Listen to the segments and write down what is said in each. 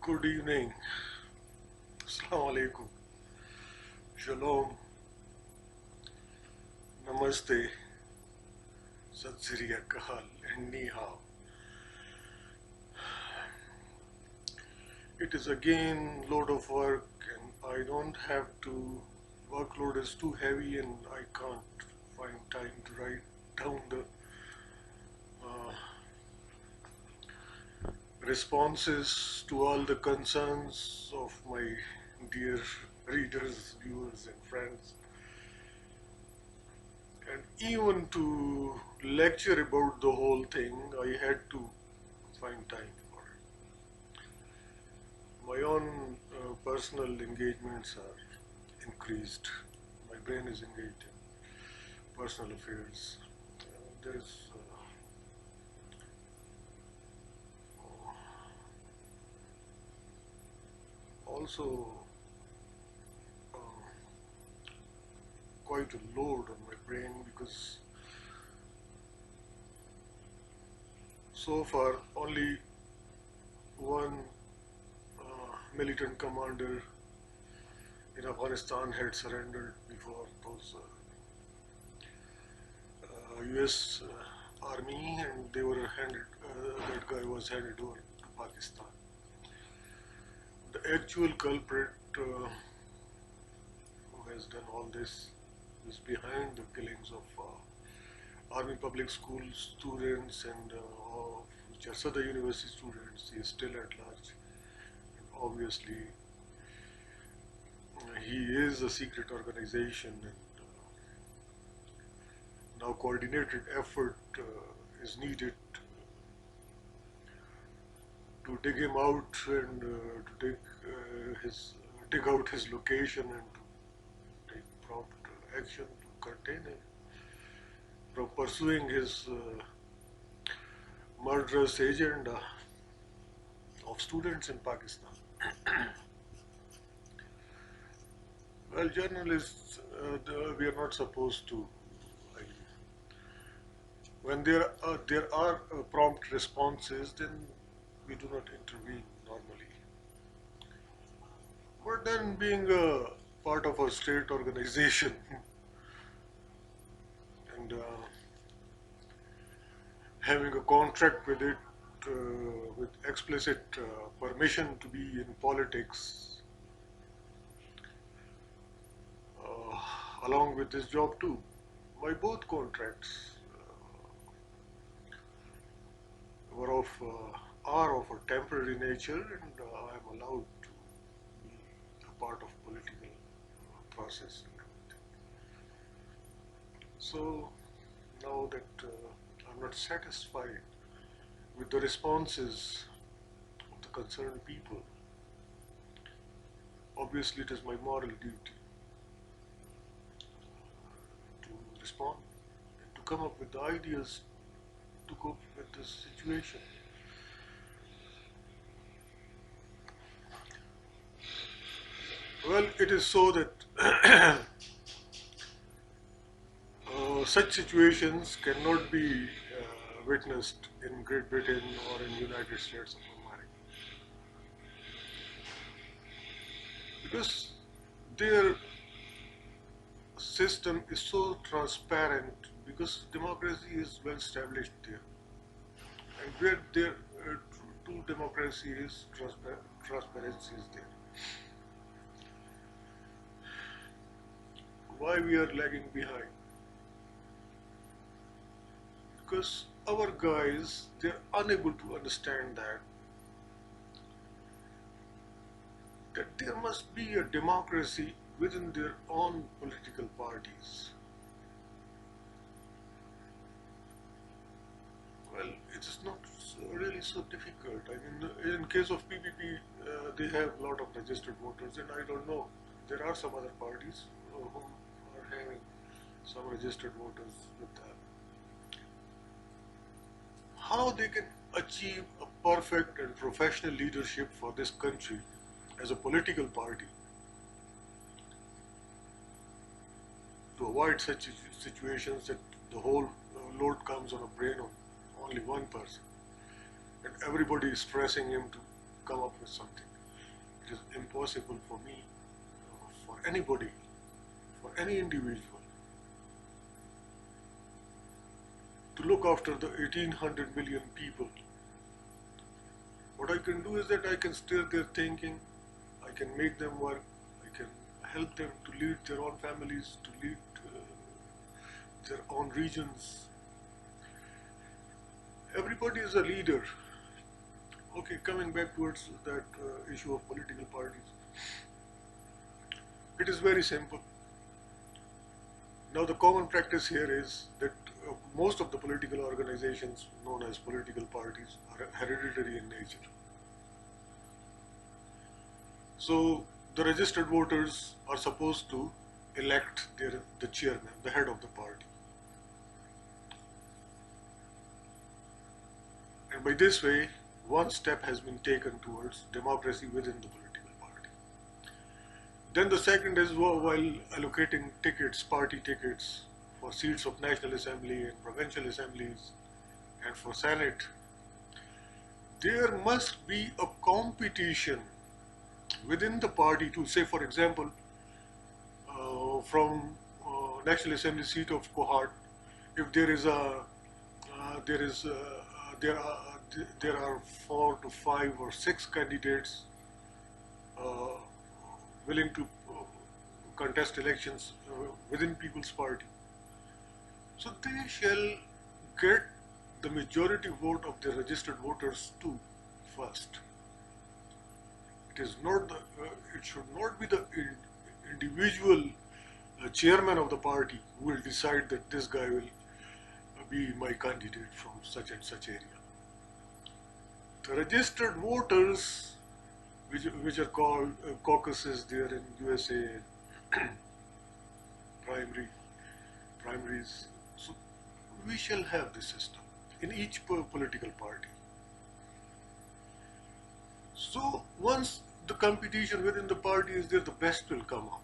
Good evening. Assalamu alaikum. Shalom. Namaste. Sat Sri Akal and Ni Hao. It is again load of work and I don't have to, workload is too heavy and I can't find time to write down the uh, responses to all the concerns of my dear readers, viewers and friends. And even to lecture about the whole thing, I had to find time for it. My own personal engagements are increased. My brain is engaged in personal affairs. There's also uh, quite a load on my brain because so far only one militant commander in Afghanistan had surrendered before those US army, and they were handed, that guy was handed over to Pakistan. The actual culprit who has done all this is behind the killings of army public school students and which are Sudy University students. He is still at large. And obviously, he is a secret organization, and now coordinated effort is needed to dig him out and to dig out his location and to take prompt action to contain him from pursuing his murderous agenda of students in Pakistan. Well, journalists, we are not supposed to. When there are prompt responses, then we do not intervene normally. But then, being a part of a state organization and having a contract with it with explicit permission to be in politics, along with this job too, my both contracts are of a temporary nature, and I am allowed to be a part of political process. So now that I'm not satisfied with the responses of the concerned people, obviously it is my moral duty to respond and to come up with the ideas to cope with this situation. Well, it is so that such situations cannot be witnessed in Great Britain or in United States of America, because their system is so transparent, because democracy is well established there, and where their true democracy is, transparency is there. Why we are lagging behind? Because our guys, they're unable to understand that there must be a democracy within their own political parties. Well, it's not really so difficult. I mean, in case of PPP, they have a lot of registered voters, and I don't know, there are some other parties who are having some registered voters with them. How they can achieve a perfect and professional leadership for this country as a political party to avoid such situations that the whole load comes on a brain of only one person and everybody is pressing him to come up with something. It is impossible for me, for anybody, for any individual, to look after the 1800 million people. What I can do is that I can steer their thinking, I can make them work, I can help them to lead their own families, to lead their own regions. Everybody is a leader. Okay, coming back towards that issue of political parties, it is very simple. Now the common practice here is that most of the political organizations known as political parties are hereditary in nature. So the registered voters are supposed to elect the chairman, the head of the party. And by this way, one step has been taken towards democracy within the political party. Then the second is while allocating tickets, party tickets for seats of National Assembly and provincial assemblies and for Senate, there must be a competition within the party to say, for example, from National Assembly seat of Kohart, if there are 4 to 5 or 6 candidates willing to contest elections within People's Party. So they shall get the majority vote of the registered voters too first. It should not be the individual chairman of the party who will decide that this guy will be my candidate from such and such area. The registered voters, which are called caucuses there in USA, primaries. So we shall have this system in each political party. So once the competition within the party is there, the best will come up.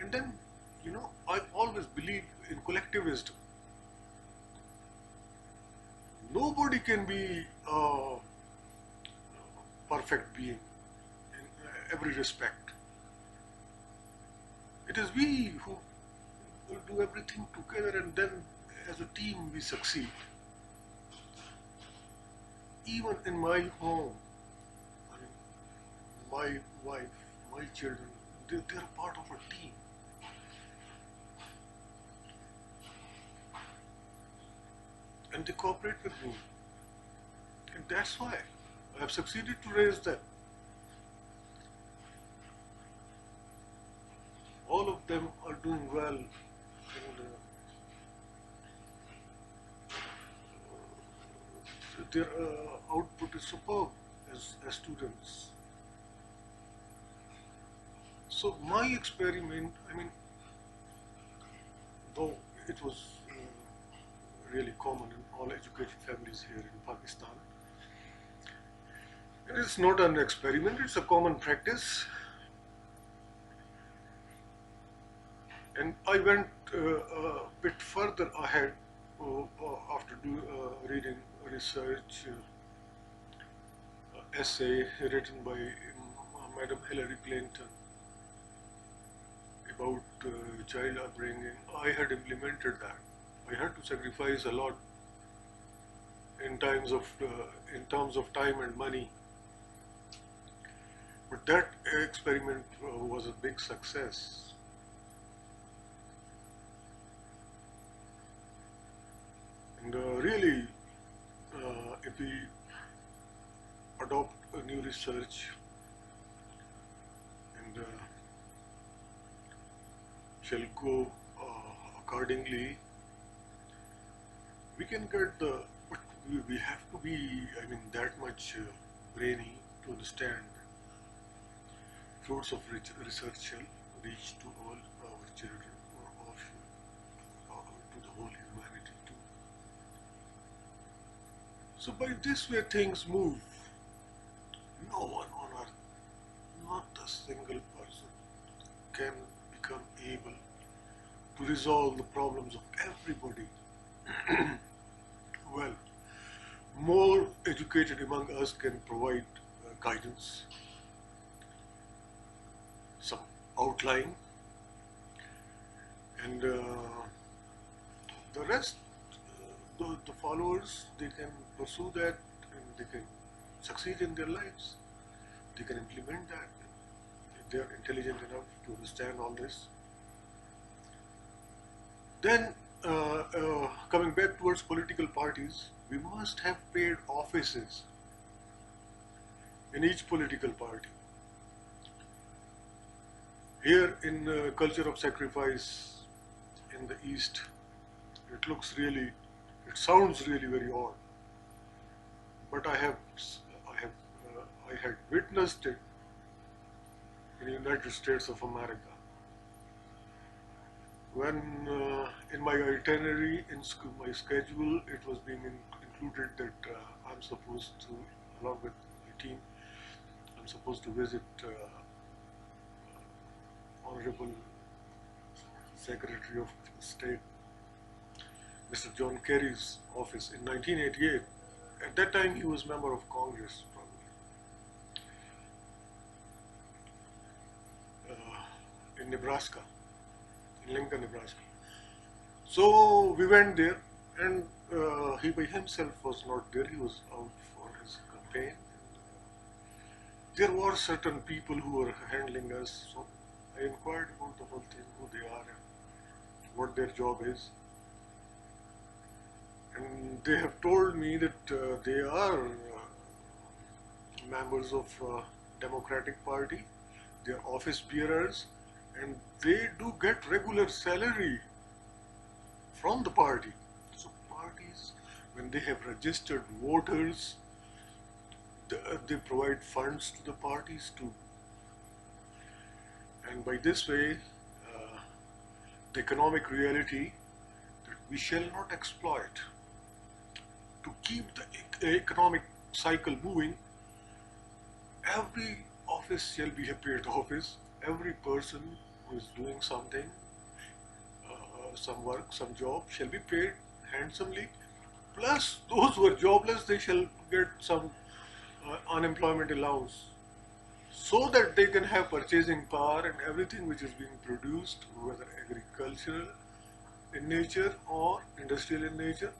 And then, I always believe in collectivism. Nobody can be a perfect being in every respect. It is we who will do everything together, and then as a team we succeed. Even in my home, my wife, my children, they're a part of a team. And they cooperate with me. And that's why I have succeeded to raise them. All of them are doing well, and their output is superb as students. So my experiment, though it was really common in all educated families here in Pakistan, it is not an experiment, it's a common practice. And I went a bit further ahead after reading a research essay written by Madam Hillary Clinton about child upbringing. I had implemented that. I had to sacrifice a lot in terms of time and money. But that experiment was a big success. And really, if we adopt a new research and shall go accordingly, we can get but we have to be, that much brainy to understand fruits of research shall reach to all our children, or to the whole humanity too. So by this way things move. No one on earth, not a single person, can become able to resolve the problems of everybody. Well, more educated among us can provide guidance, some outline, and the rest, the followers, they can pursue that and they can succeed in their lives. They can implement that if they are intelligent enough to understand all this. Then, coming back towards political parties, we must have paid offices in each political party. Here in culture of sacrifice in the East, it sounds really very odd, but I had witnessed it in the United States of America. When in my itinerary, in my schedule, it was being included that I'm supposed to, along with the team, I'm supposed to visit Honorable Secretary of State, Mr. John Kerry's office in 1988. At that time, he was member of Congress, probably, in Nebraska, in Lincoln, Nebraska. So we went there, and he by himself was not there. He was out for his campaign. There were certain people who were handling us, so I inquired about the whole thing, who they are and what their job is. And they have told me that they are members of Democratic Party, they are office bearers, and they do get regular salary from the party. So parties, when they have registered voters, they provide funds to the parties too. And by this way, the economic reality that we shall not exploit. To keep the economic cycle moving, every office shall be a paid office. Every person who is doing something, some work, some job, shall be paid handsomely. Plus, those who are jobless, they shall get some unemployment allowance, so that they can have purchasing power, and everything which is being produced, whether agricultural in nature or industrial in nature,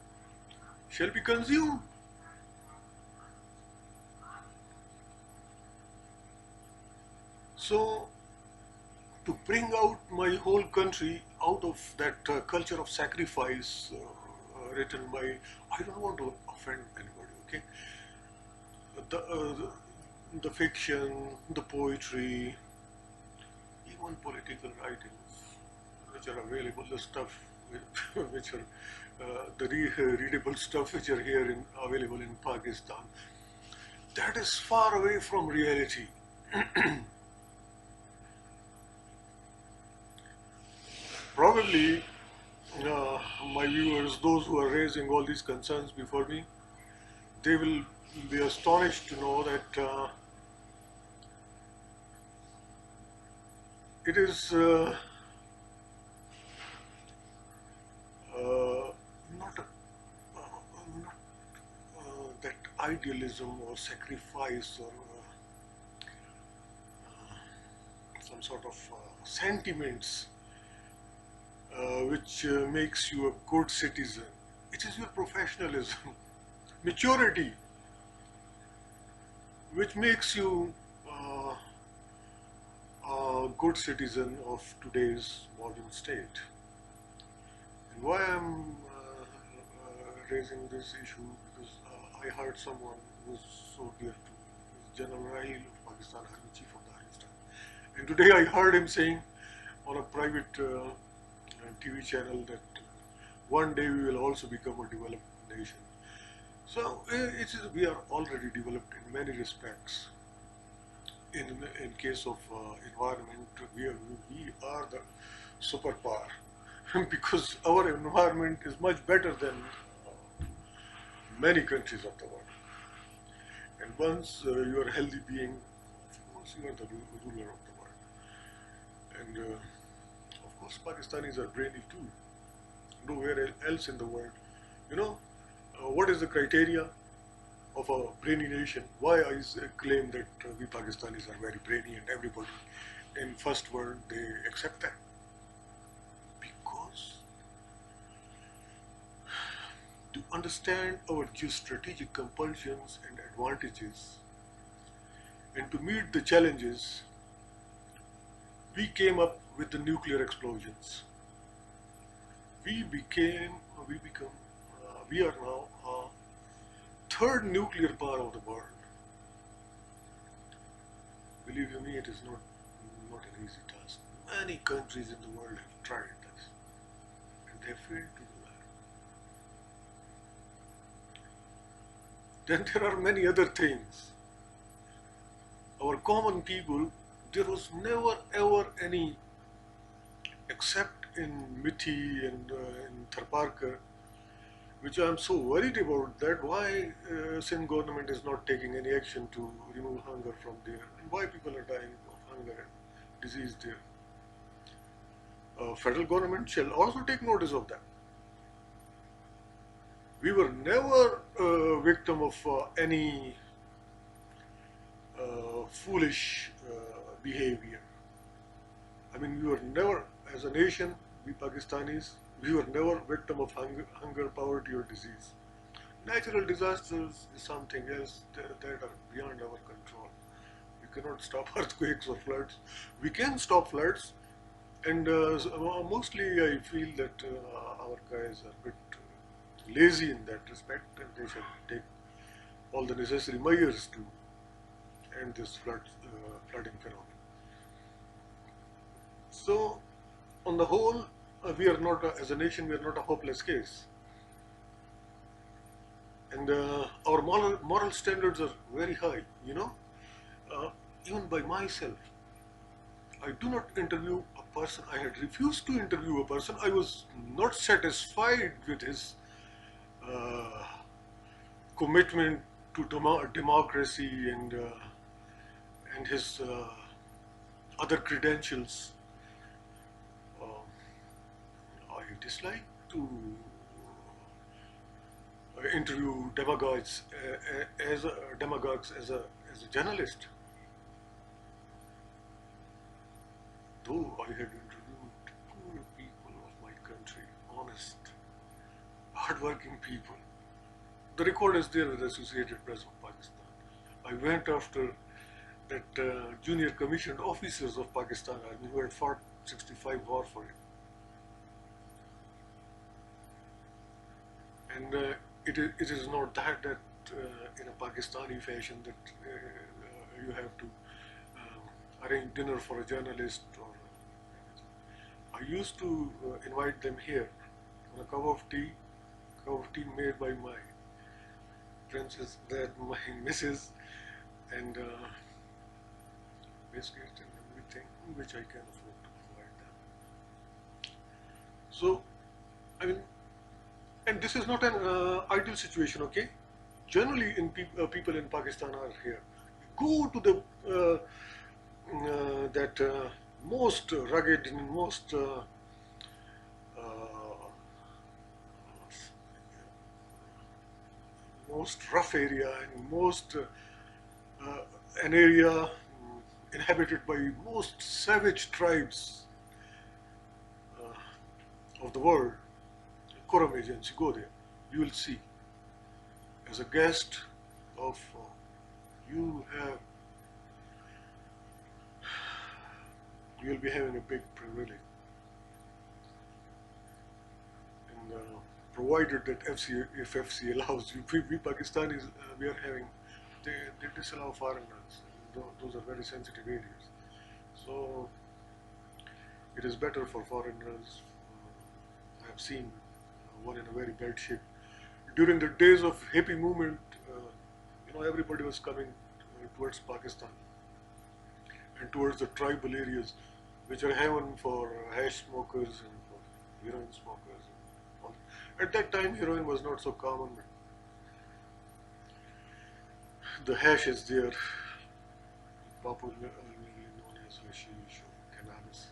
shall be consumed. So, to bring out my whole country out of that culture of sacrifice written by, I don't want to offend anybody, okay? The fiction, the poetry, even political writings, which are available, the stuff which are the readable stuff which are here available in Pakistan, that is far away from reality. Probably my viewers, those who are raising all these concerns before me, they will be astonished to know that it is not that idealism or sacrifice or some sort of sentiments which makes you a good citizen. It is your professionalism, maturity, which makes you a good citizen of today's modern state. And why I'm raising this issue, because I heard someone who was so dear to me, General Rahil of Pakistan, Army Chief of the Army Staff. And today I heard him saying on a private TV channel that one day we will also become a developed nation. So we are already developed in many respects. In case of environment, we are the superpower because our environment is much better than many countries of the world. And once you are a healthy being, of course you are the ruler of the world. And of course Pakistanis are brainy too. Nowhere else in the world. You know, what is the criteria of a brainy nation? Why I claim that we Pakistanis are very brainy and everybody in first world, they accept that because to understand our geostrategic compulsions and advantages and to meet the challenges, we came up with the nuclear explosions. We are now a third nuclear power of the world. Believe you me, it is not an easy task. Many countries in the world have tried this, and they failed to do that. Then there are many other things. Our common people, there was never ever any, except in Mithi and in Tharparkar, which I am so worried about that why Sindh government is not taking any action to remove hunger from there and why people are dying of hunger and disease there. Federal government shall also take notice of that. We were never victim of any foolish behavior. I mean, we were never, as a nation, we Pakistanis, we were never victim of hunger, poverty or disease. Natural disasters is something else that are beyond our control. We cannot stop earthquakes or floods. We can stop floods, and mostly I feel that our guys are a bit lazy in that respect, and they should take all the necessary measures to end this flooding phenomenon. So, on the whole, we are not, as a nation, we are not a hopeless case. And our moral standards are very high, you know. Even by myself, I do not interview a person. I had refused to interview a person. I was not satisfied with his commitment to democracy and his other credentials. I dislike to interview demagogues as a journalist. Though I had interviewed poor people of my country, honest, hardworking people. The record is there with the Associated Press of Pakistan. I went after that junior commissioned officers of Pakistan Army who had fought 65 war for it. And it is not that in a Pakistani fashion that you have to arrange dinner for a journalist. Or I used to invite them here on a cup of tea made by my princess, my missus, and biscuits and everything which I can afford to provide them. So, I mean, and this is not an ideal situation, okay? Generally, people in Pakistan are here. Go to the most rugged and most rough area and an area inhabited by most savage tribes of the world. Quorum agency, go there. You will see. As a guest of you will be having a big privilege. And provided that if FC allows you, we Pakistanis, we are having, they disallow foreigners. Those are very sensitive areas. So it is better for foreigners. I have seen one in a very bad shape. During the days of hippie movement, everybody was coming towards Pakistan and towards the tribal areas, which are heaven for hash smokers and for heroin smokers. And all. At that time, heroin was not so common. The hash is there, popularly known as hashish or cannabis.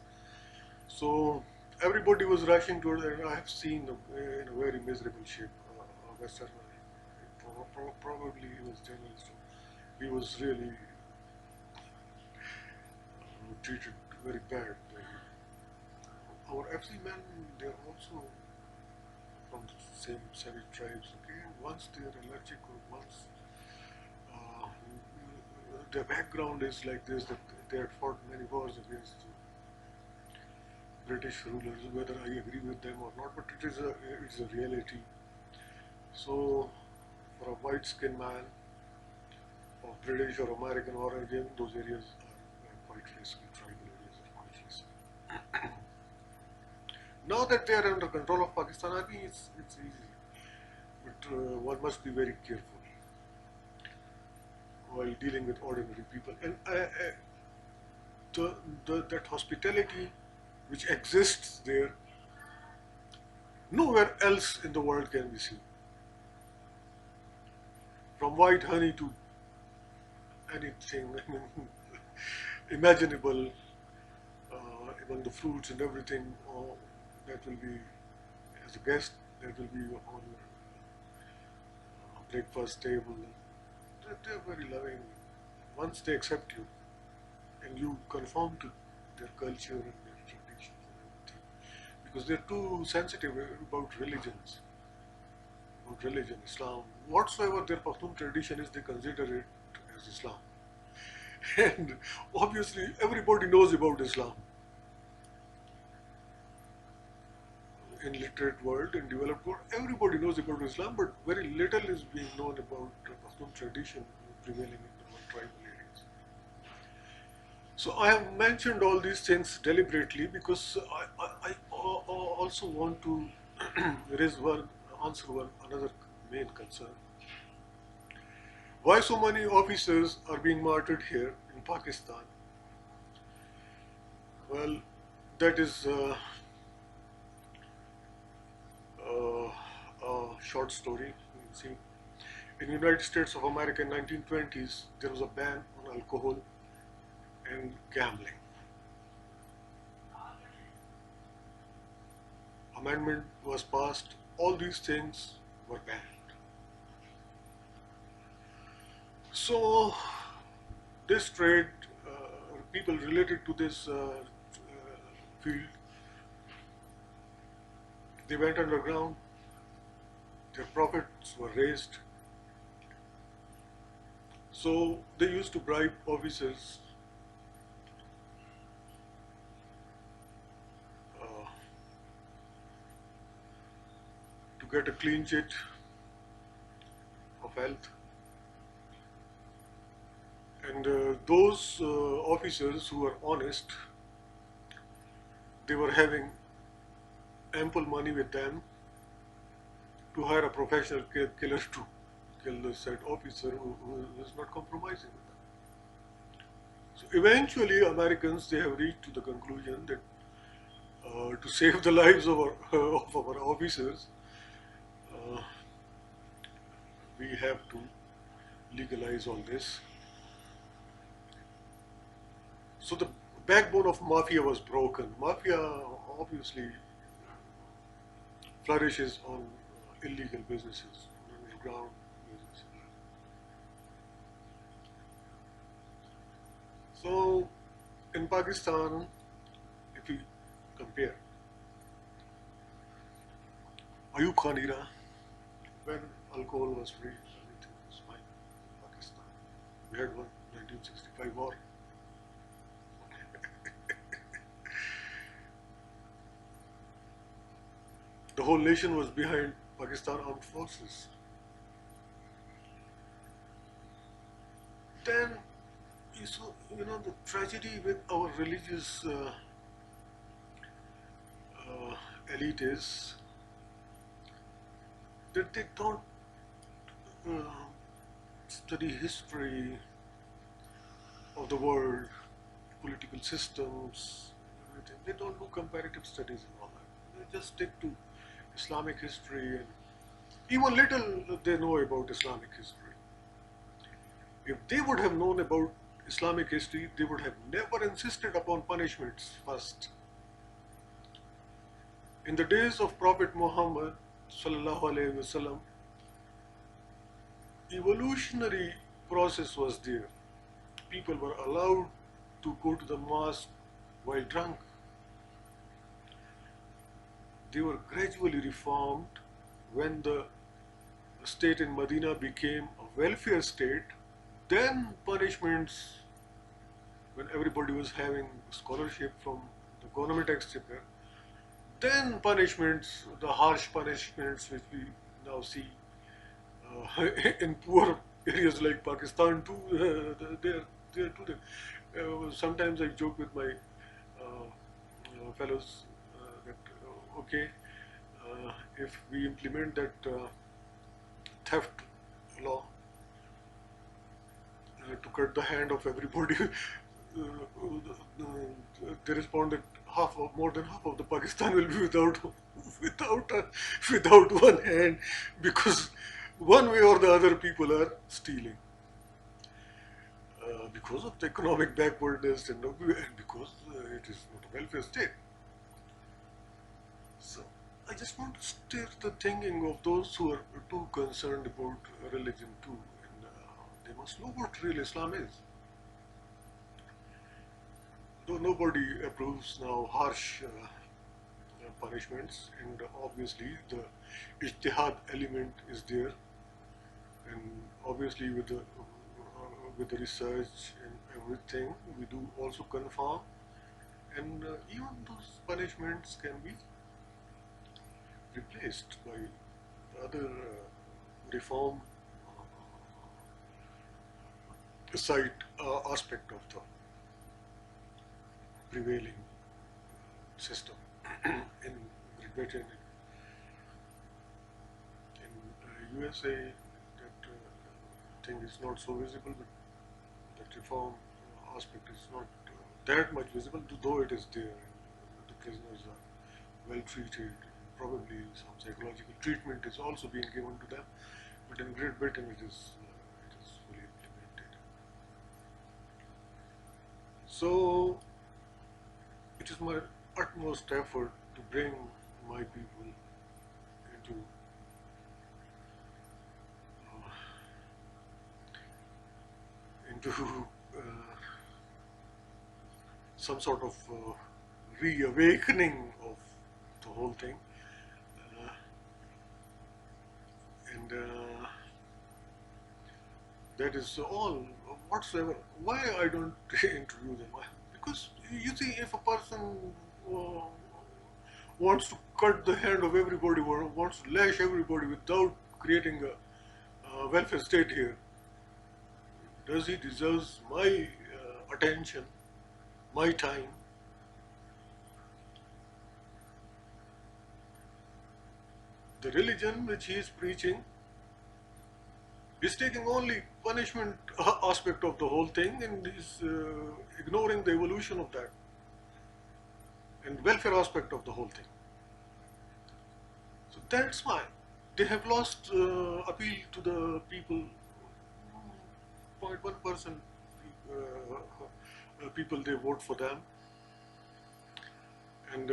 So everybody was rushing towards it. I have seen in a very miserable shape a Westerner. Probably he was journalist. He was really treated very bad. Our FC men, they are also from the same savage tribes. Okay, once they are allergic or once uh, their background is like this, that they had fought many wars against British rulers, whether I agree with them or not, but it's a reality. So, for a white-skinned man of British or American origin, those areas are quite risky. Tribal areas are quite risky. Now that they are under control of Pakistan, I think it's easy, but one must be very careful while dealing with ordinary people. And that hospitality which exists there, nowhere else in the world can be seen. From white honey to anything imaginable, even the fruits and everything, that will be, as a guest, that will be on your breakfast table. They're very loving. Once they accept you and you conform to their culture and their traditions and everything, because they're too sensitive about religions, about religion, Islam, whatsoever their Pashtun tradition is, they consider it as Islam. And obviously, everybody knows about Islam. In literate world, in developed world, everybody knows about Islam, but very little is being known about Pashtun tradition prevailing in the tribal areas. So I have mentioned all these things deliberately because I also want to answer another main concern. Why so many officers are being martyred here in Pakistan? Well, that is a short story. You can see, in the United States of America in 1920s, there was a ban on alcohol and gambling. Amendment was passed. All these things were banned. So this trade, people related to this field, they went underground, their profits were raised. So they used to bribe officers to get a clean chit of health. And those officers who were honest, they were having ample money with them to hire a professional killer to kill the said officer who was not compromising with them. So eventually Americans, they have reached to the conclusion that to save the lives of our officers, we have to legalize all this. So the backbone of mafia was broken. Mafia obviously flourishes on illegal businesses, on underground businesses. So in Pakistan, if you compare Ayub Khan era, when alcohol was free, everything was fine in Pakistan. We had one 1965 war. The whole nation was behind Pakistan armed forces. Then you saw, the tragedy with our religious elite is that they don't study history of the world, political systems, everything. They don't do comparative studies and all that. They just stick to Islamic history, and even little they know about Islamic history. If they would have known about Islamic history, they would have never insisted upon punishments first. In the days of Prophet Muhammad sallallahu alaihi wasallam, evolutionary process was there. People were allowed to go to the mosque while drunk. They were gradually reformed when the state in Medina became a welfare state. Then punishments, when everybody was having scholarship from the government exchequer, then punishments, the harsh punishments which we now see in poor areas like Pakistan too, they're too. Sometimes I joke with my fellows that okay, if we implement that theft law to cut the hand of everybody, they responded more than half of the Pakistan will be without without one hand, because one way or the other people are stealing because of the economic backwardness and because it is not a welfare state. So I just want to stir the thinking of those who are too concerned about religion too, and they must know what real Islam is. Though nobody approves now harsh punishments, and obviously the ijtihad element is there, and obviously with the research and everything, we do also confirm, and even those punishments can be replaced by other reform side aspect of the prevailing system in Great Britain, in USA. That thing is not so visible, but that reform aspect is not that much visible, though it is there. The prisoners are well treated. Probably some psychological treatment is also being given to them, but in Great Britain it is fully implemented. So it is my utmost effort to bring my people into some sort of reawakening of the whole thing, and that is all whatsoever. Why I don't interview them? Because you see, if a person wants to cut the hand of everybody, or wants to lash everybody without creating a welfare state here, does he deserves my attention, my time? The religion which he is preaching is taking only punishment aspect of the whole thing, and is ignoring the evolution of that and welfare aspect of the whole thing. So that's why they have lost appeal to the people. 0.1% people they vote for them, and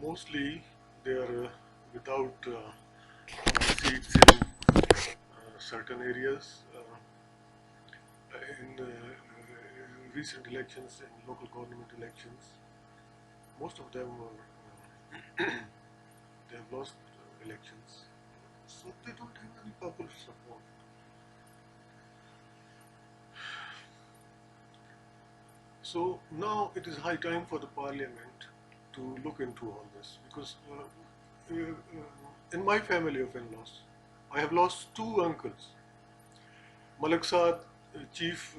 mostly they are without seats in certain areas. In recent elections and local government elections, most of them were they have lost elections, so they don't have any popular support. So now it is high time for the parliament to look into all this, because in my family of in-laws, I have lost two uncles. Malik Saad, chief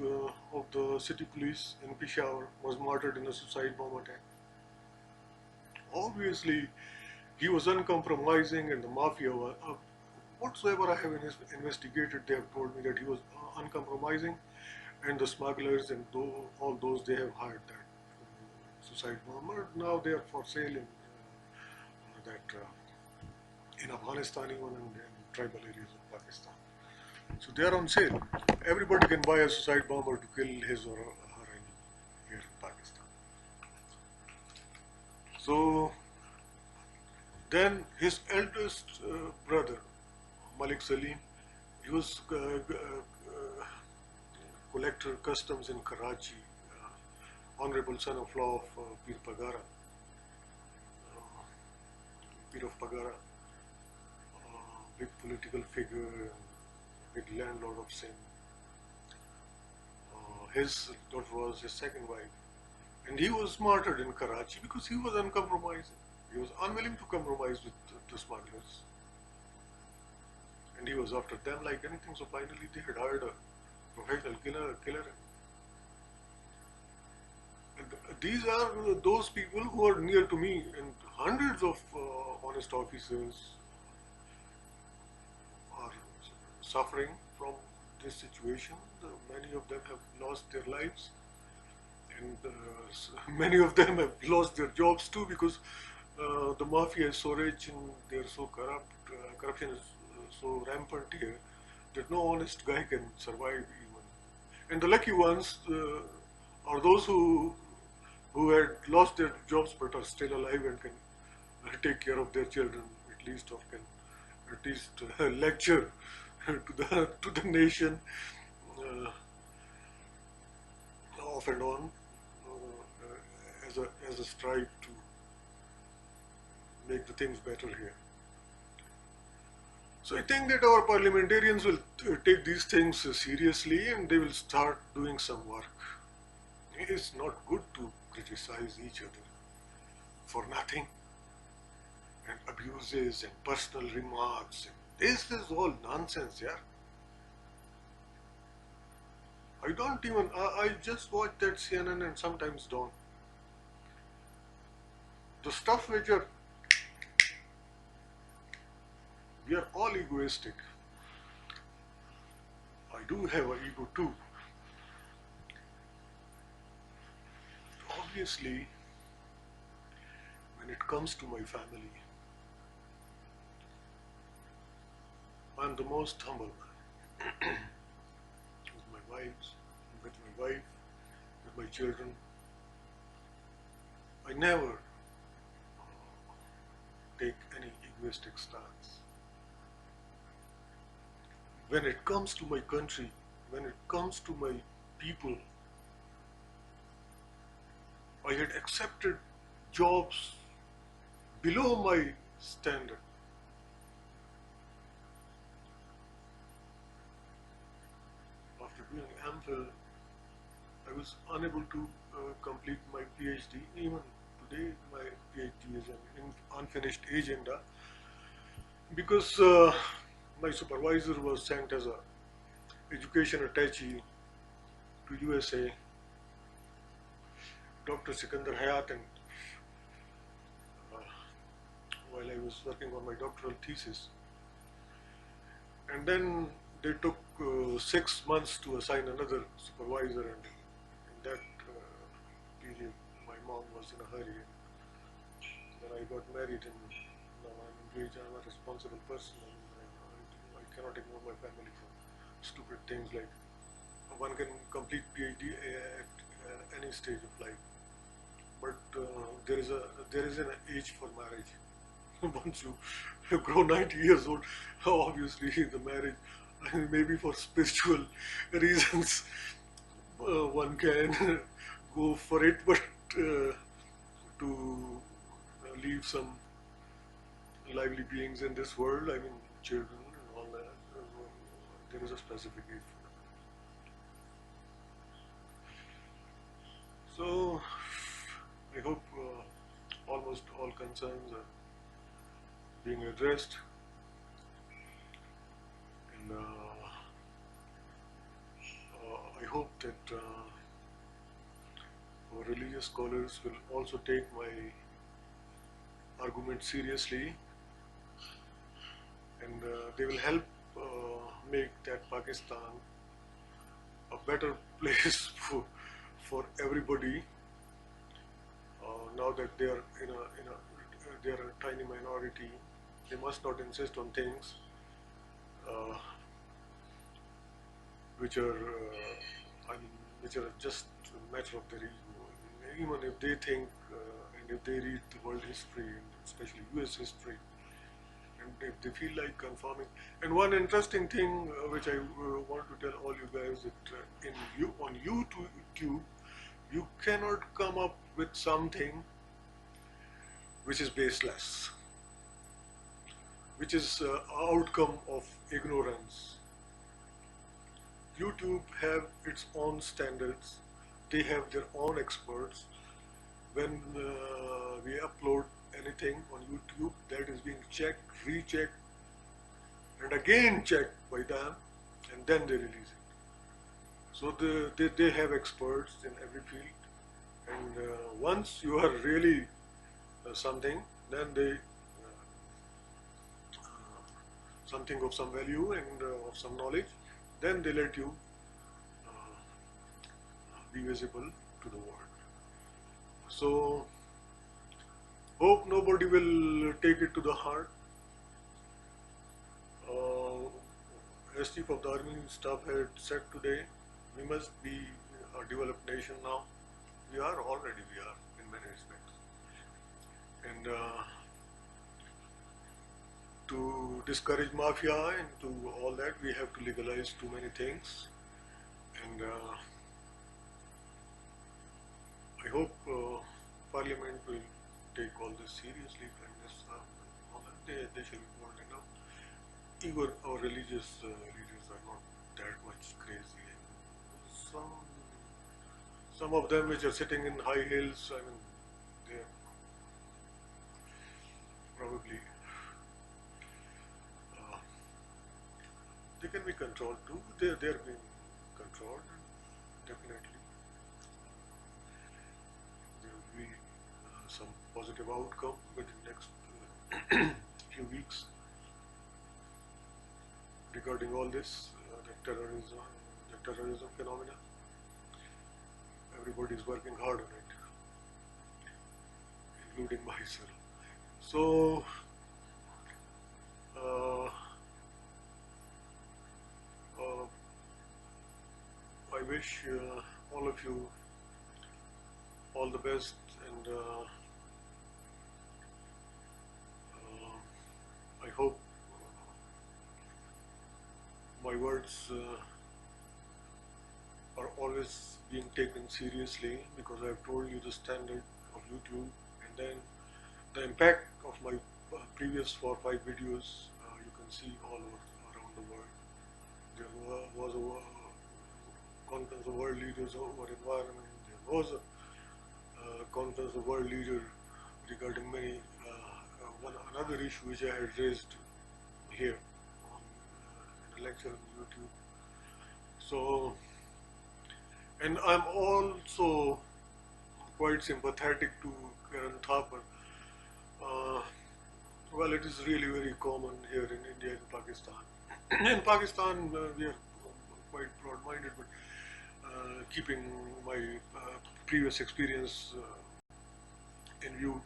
of the city police in Peshawar, was martyred in a suicide bomb attack. Obviously, he was uncompromising, and the mafia, whatsoever I have investigated, they have told me that he was uncompromising, and the smugglers and all those, they have hired that suicide bomber. Now they are for sale in in Afghanistan even, and in tribal areas of Pakistan. So they are on sale. Everybody can buy a suicide bomber to kill his or her here in Pakistan. So then his eldest brother, Malik Salim, he was collector customs in Karachi. honorable son-in-law of Pir Pagara, Pir of Pagara, big political figure, big landlord of Sindh. His daughter was his second wife. And he was martyred in Karachi because he was uncompromising. He was unwilling to compromise with the smugglers. And he was after them like anything. So finally they had hired a professional killer. And these are those people who are near to me, and hundreds of honest officers are suffering from this situation. Many of them have lost their lives, and many of them have lost their jobs too because the mafia is so rich and they're so corrupt. Corruption is so rampant here that no honest guy can survive even. And the lucky ones are those who had lost their jobs but are still alive and can take care of their children at least, or can at least lecture to the nation off and on as a strive to make the things better here. So I think that our parliamentarians will take these things seriously and they will start doing some work. It's not good to criticize each other for nothing, and abuses and personal remarks. This is all nonsense, yeah. I just watch that CNN and sometimes don't. The stuff which we are all egoistic. I do have an ego too. Obviously, when it comes to my family, I'm the most humble man. With my wife, with my children. I never take any egoistic stance. When it comes to my country, when it comes to my people, I had accepted jobs below my standard. After doing MPhil, I was unable to complete my PhD. Even today, my PhD is an unfinished agenda because my supervisor was sent as a education attaché to USA, Dr. Sikandar Hayat, and while I was working on my doctoral thesis. And then they took 6 months to assign another supervisor, and in that period my mom was in a hurry. Then I got married and now I'm engaged. I'm a responsible person, and I cannot ignore my family for stupid things like one can complete PhD at any stage of life, but there is an age for marriage. Once you grow 90 years old, obviously the marriage, maybe for spiritual reasons, one can go for it, but to leave some lively beings in this world, I mean children and all that, there is a specific age for that. So I hope almost all concerns are being addressed, and I hope that our religious scholars will also take my argument seriously, and they will help make that Pakistan a better place for everybody. Now that they are they are a tiny minority, they must not insist on things which are which are just a matter of their ego. Even if they think and if they read the world history, and especially US history, and if they feel like conforming. And one interesting thing which I want to tell all you guys, that on YouTube You cannot come up with something which is baseless, which is outcome of ignorance. YouTube have its own standards. They have their own experts. When we upload anything on YouTube, that is being checked, rechecked, and again checked by them, and then they release it. So they have experts in every field, and once you are really something, then they something of some value and of some knowledge, then they let you be visible to the world. So hope nobody will take it to the heart. As Chief of the Army Staff had said today, we must be a developed nation now. We are already, we are in many respects. And to discourage mafia and to all that, we have to legalize too many things. And I hope Parliament will take all this seriously, Prime Minister, all that. They shall be bold enough. Even our religious leaders are not that much crazy. Some of them which are sitting in high hills, I mean, they're probably they can be controlled too. They're being controlled, definitely. There will be some positive outcome within the next few weeks regarding all this, the terrorism phenomena. Everybody is working hard on it, including myself. So, I wish all of you all the best, and I hope my words are always being taken seriously, because I have told you the standard of YouTube, and then the impact of my previous 4 or 5 videos you can see all over around the world. There was a conference of world leaders over environment. There was a conference of world leaders regarding many another issue which I had raised here on, in a lecture on YouTube. So, and I'm also quite sympathetic to Karan Thapar. Well, it is really very common here in India and Pakistan. In Pakistan, we are quite broad-minded, but keeping my previous experience in view,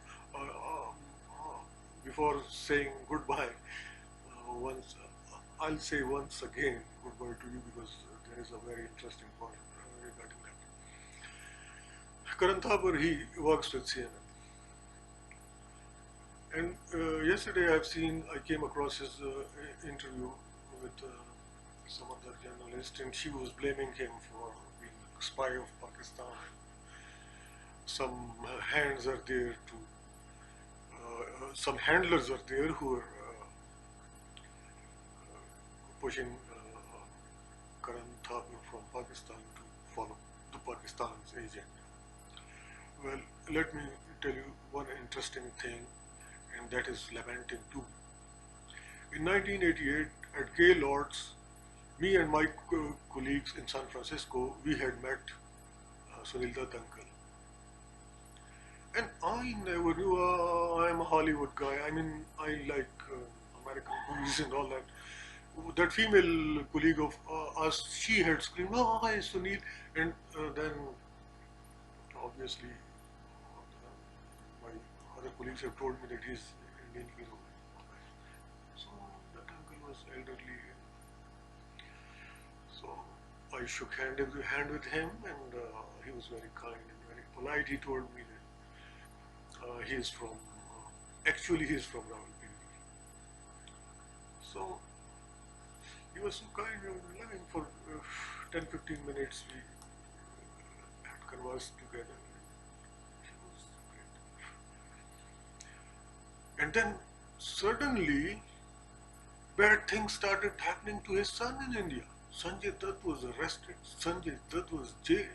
before saying goodbye, once I'll say once again goodbye to you, because there is a very interesting point regarding that. Karan Thapar, he works with CNN. And yesterday I came across his interview with some other journalist, and she was blaming him for being a spy of Pakistan. Some hands are there to, some handlers are there who are pushing Karan Thapar from Pakistan to follow the Pakistan's agenda. Well, let me tell you one interesting thing, and that is lamenting too. In 1988, at Gaylord's, me and my colleagues in San Francisco, we had met Sunil Dutt uncle. And I never knew, I'm a Hollywood guy, I mean, I like American movies and all that. That female colleague of us, she had screamed, "Oh, hi Sunil," and then obviously my other colleagues have told me that he's Indian hero. So that uncle was elderly. So I shook hand with him, and he was very kind and very polite. He told me that he is from, actually he is from Rawalpindi. So he was so kind. We were living for 10-15 minutes. We had was together. She was great. And then suddenly bad things started happening to his son in India. Sanjay Dutt was arrested. Sanjay Dutt was jailed.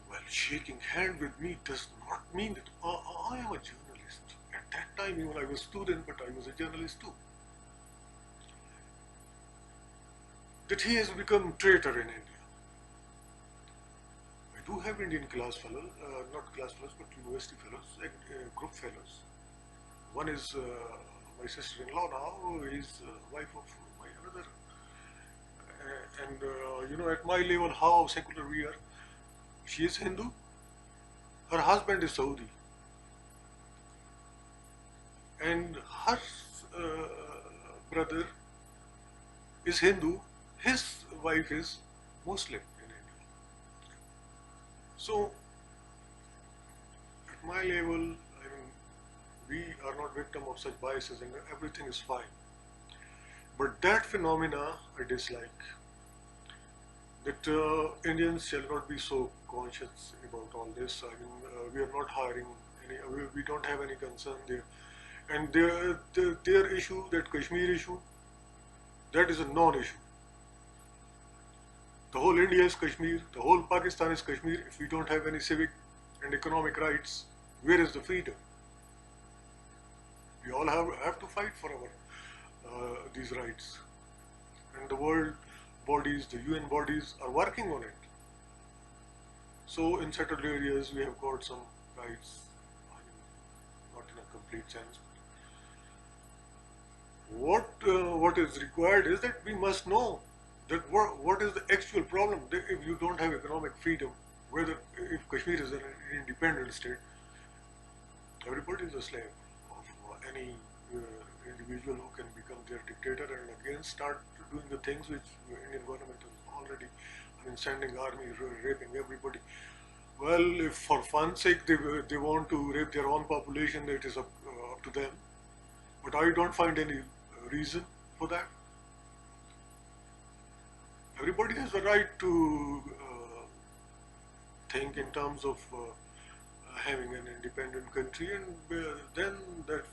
Well, shaking hand with me does not mean that I am a journalist. At that time, even I was a student, but I was a journalist too. That he has become traitor in India. I do have Indian class fellows, not class fellows, but university fellows, group fellows. One is my sister-in-law now, is wife of my another. At my level, how secular we are. She is Hindu. Her husband is Saudi. And her brother is Hindu. His wife is Muslim in India. So, at my level, I mean, we are not victim of such biases and everything is fine. But that phenomena I dislike. That Indians shall not be so conscious about all this. I mean, we are not hiring any, we don't have any concern there. And their issue, that Kashmir issue, that is a non-issue. The whole India is Kashmir, the whole Pakistan is Kashmir. If we don't have any civic and economic rights, where is the freedom? We all have to fight for our these rights. And the world bodies, the UN bodies are working on it. So in certain areas we have got some rights, I mean, not in a complete sense. What is required is that we must know that what is the actual problem. If you don't have economic freedom, whether if Kashmir is an independent state, everybody is a slave of any individual who can become their dictator and again start doing the things which Indian government is already, I mean, sending army, raping everybody. Well, if for fun's sake they want to rape their own population, it is up to them. But I don't find any reason for that. Everybody has the right to think in terms of having an independent country, and then that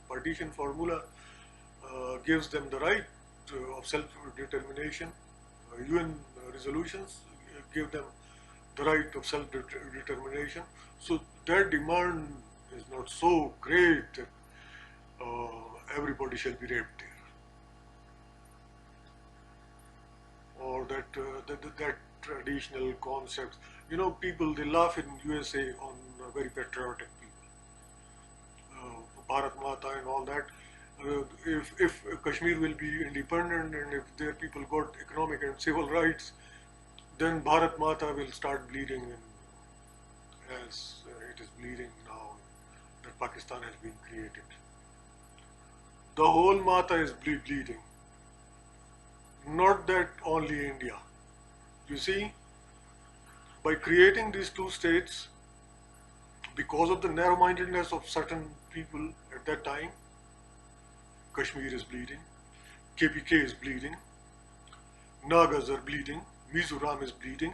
partition formula gives them the right of self-determination. UN resolutions give them the right of self-determination. So that demand is not so great that everybody shall be raped there, or that traditional concepts. You know, people, they laugh in USA on very patriotic people, Bharat Mata and all that. If Kashmir will be independent and if their people got economic and civil rights, then Bharat Mata will start bleeding, as it is bleeding now that Pakistan has been created. The whole Mata is bleeding, not that only India. You see, by creating these two states, because of the narrow-mindedness of certain people at that time, Kashmir is bleeding, KPK is bleeding, Nagas are bleeding, Mizoram is bleeding.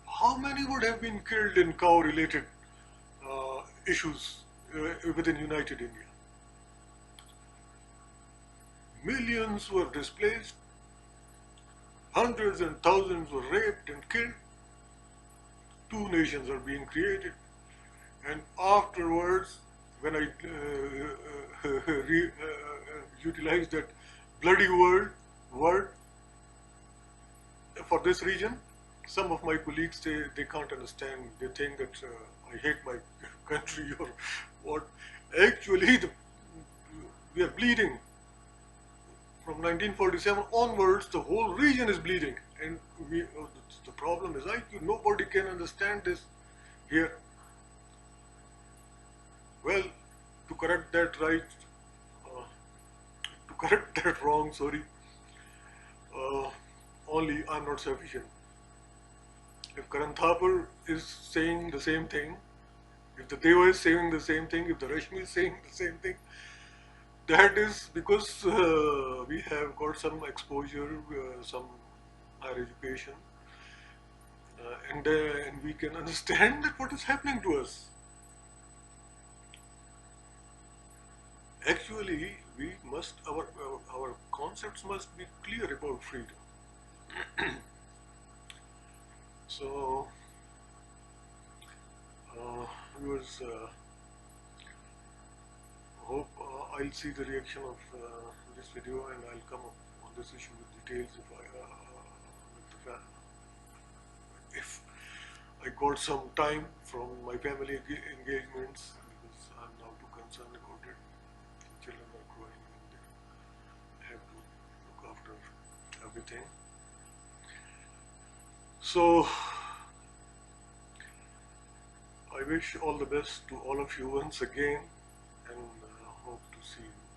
How many would have been killed in cow-related issues within United India? Millions were displaced, hundreds and thousands were raped and killed. Two nations are being created. And afterwards, when I utilize that bloody word for this region, some of my colleagues, they can't understand. They think that I hate my country or what. Actually, we are bleeding. From 1947 onwards, the whole region is bleeding. And the problem is, nobody can understand this here. Well, to correct that right, to correct that wrong, sorry, only I'm not sufficient. If Karan Thapar is saying the same thing, if the Deva is saying the same thing, if the Rashmi is saying the same thing, that is because we have got some exposure, some higher education, and we can understand that what is happening to us. Actually, we must our concepts must be clear about freedom. So, viewers, hope I'll see the reaction of this video, and I'll come up on this issue with details if I got some time from my family engagements, because I'm now too concerned about it. Children are growing and they have to look after everything. So I wish all the best to all of you once again, and hope to see you